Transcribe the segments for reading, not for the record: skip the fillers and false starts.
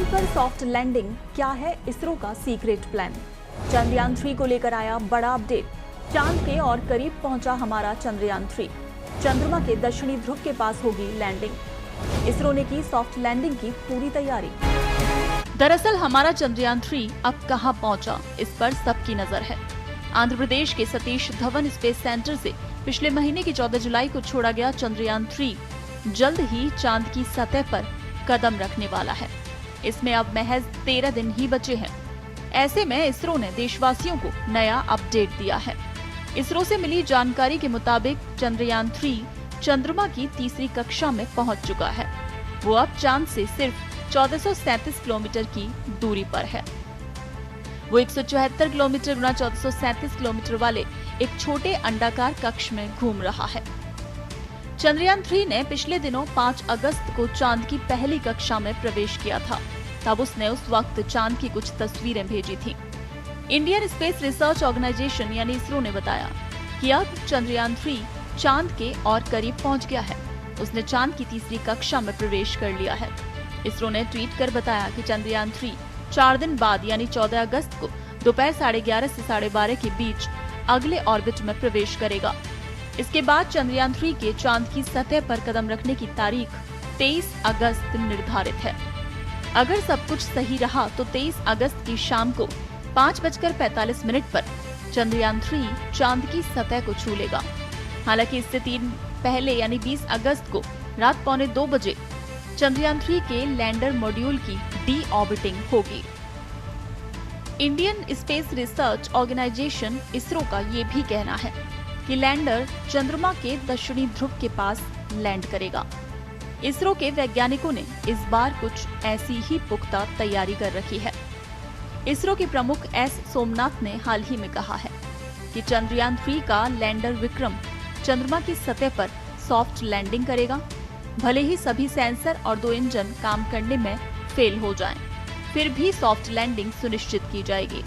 चांद पर soft landing, क्या है इसरो का सीक्रेट प्लान? चंद्रयान 3 को लेकर आया बड़ा अपडेट। चांद के और करीब पहुंचा हमारा चंद्रयान 3। चंद्रमा के दक्षिणी ध्रुव के पास होगी लैंडिंग। इसरो ने की सॉफ्ट लैंडिंग की पूरी तैयारी। दरअसल हमारा चंद्रयान 3 अब कहां पहुंचा, इस पर सबकी नजर है। आंध्र प्रदेश के सतीश धवन स्पेस सेंटर से पिछले महीने की 14 जुलाई को छोड़ा गया चंद्रयान 3 जल्द ही चांद की सतह पर कदम रखने वाला है। इसमें अब महज 13 दिन ही बचे हैं। ऐसे में इसरो ने देशवासियों को नया अपडेट दिया है। इसरो से मिली जानकारी के मुताबिक चंद्रयान 3 चंद्रमा की तीसरी कक्षा में पहुंच चुका है। वो अब चांद से सिर्फ 1437 किलोमीटर की दूरी पर है। वो 174 किलोमीटर गुना 1437 किलोमीटर वाले एक छोटे अंडाकार कक्ष में घूम रहा है। चंद्रयान 3 ने पिछले दिनों 5 अगस्त को चांद की पहली कक्षा में प्रवेश किया था। तब उसने उस वक्त चांद की कुछ तस्वीरें भेजी थी। इंडियन स्पेस रिसर्च ऑर्गेनाइजेशन यानी इसरो ने बताया कि अब चंद्रयान 3 चांद के और करीब पहुंच गया है। उसने चांद की तीसरी कक्षा में प्रवेश कर लिया है। इसरो ने ट्वीट कर बताया कि चंद्रयान 3 4 दिन बाद यानी 14 अगस्त को दोपहर 11:30 से 12:30 के बीच अगले ऑर्बिट में प्रवेश करेगा। इसके बाद चंद्रयान 3 के चांद की सतह पर कदम रखने की तारीख 23 अगस्त निर्धारित है। अगर सब कुछ सही रहा तो 23 अगस्त की शाम को 5:45 पर चंद्रयान 3 चांद की सतह को छू लेगा। हालांकि इससे 3 पहले यानी 20 अगस्त को रात 1:45 बजे चंद्रयान 3 के लैंडर मॉड्यूल की डी ऑर्बिटिंग होगी। Indian space research organisation ISRO का ये भी कहना है कि लैंडर चंद्रमा के दक्षिणी ध्रुव के पास लैंड करेगा। इसरो के वैज्ञानिकों ने इस बार कुछ ऐसी ही पुख्ता तैयारी कर रखी है। इसरो के प्रमुख एस सोमनाथ ने हाल ही में कहा है कि चंद्रयान 3 का लैंडर विक्रम चंद्रमा की सतह पर सॉफ्ट लैंडिंग करेगा। भले ही सभी सेंसर और 2 इंजन काम करने में फेल हो जाएं, फिर भी सॉफ्ट लैंडिंग सुनिश्चित की जाएगी।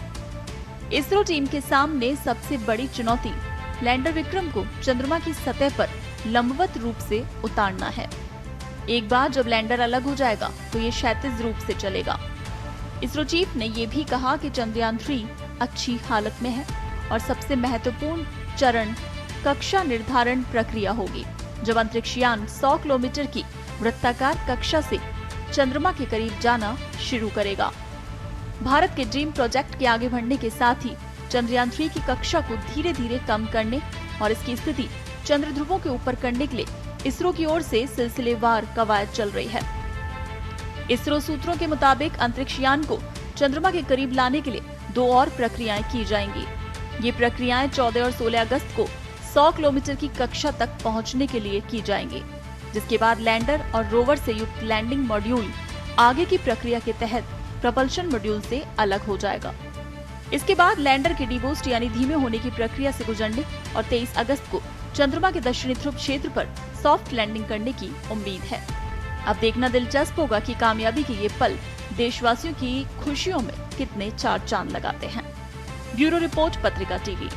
इसरो टीम के सामने सबसे बड़ी चुनौती लैंडर विक्रम को चंद्रमा की सतह पर लंबवत रूप से उतारना है। एक बार जब लैंडर अलग हो जाएगा तो ये क्षैतिज रूप से चलेगा। इसरो चीफ ने ये भी कहा कि चंद्रयान 3 अच्छी हालत में है और सबसे महत्वपूर्ण चरण कक्षा निर्धारण प्रक्रिया होगी, जब अंतरिक्षयान 100 किलोमीटर की वृत्ताकार कक्षा से चंद्रमा के करीब जाना शुरू करेगा। भारत के ड्रीम प्रोजेक्ट के आगे बढ़ने के साथ ही चंद्रयान 3 की कक्षा को धीरे धीरे कम करने और इसकी स्थिति चंद्र ध्रुवों के ऊपर करने के लिए इसरो की ओर से सिलसिलेवार कवायद चल रही है। इसरो सूत्रों के मुताबिक अंतरिक्षयान को चंद्रमा के करीब लाने के लिए 2 और प्रक्रियाएं की जाएंगी। ये प्रक्रियाएं 14 और 16 अगस्त को 100 किलोमीटर की कक्षा तक पहुंचने के लिए की जाएंगी, जिसके बाद लैंडर और रोवर से युक्त लैंडिंग मॉड्यूल आगे की प्रक्रिया के तहत प्रपल्शन मॉड्यूल से अलग हो जाएगा। इसके बाद लैंडर के डीबूस्ट यानी धीमे होने की प्रक्रिया से गुजरने और 23 अगस्त को चंद्रमा के दक्षिणी ध्रुव क्षेत्र पर सॉफ्ट लैंडिंग करने की उम्मीद है। अब देखना दिलचस्प होगा कि कामयाबी के ये पल देशवासियों की खुशियों में कितने चार चांद लगाते हैं। ब्यूरो रिपोर्ट, पत्रिका टीवी।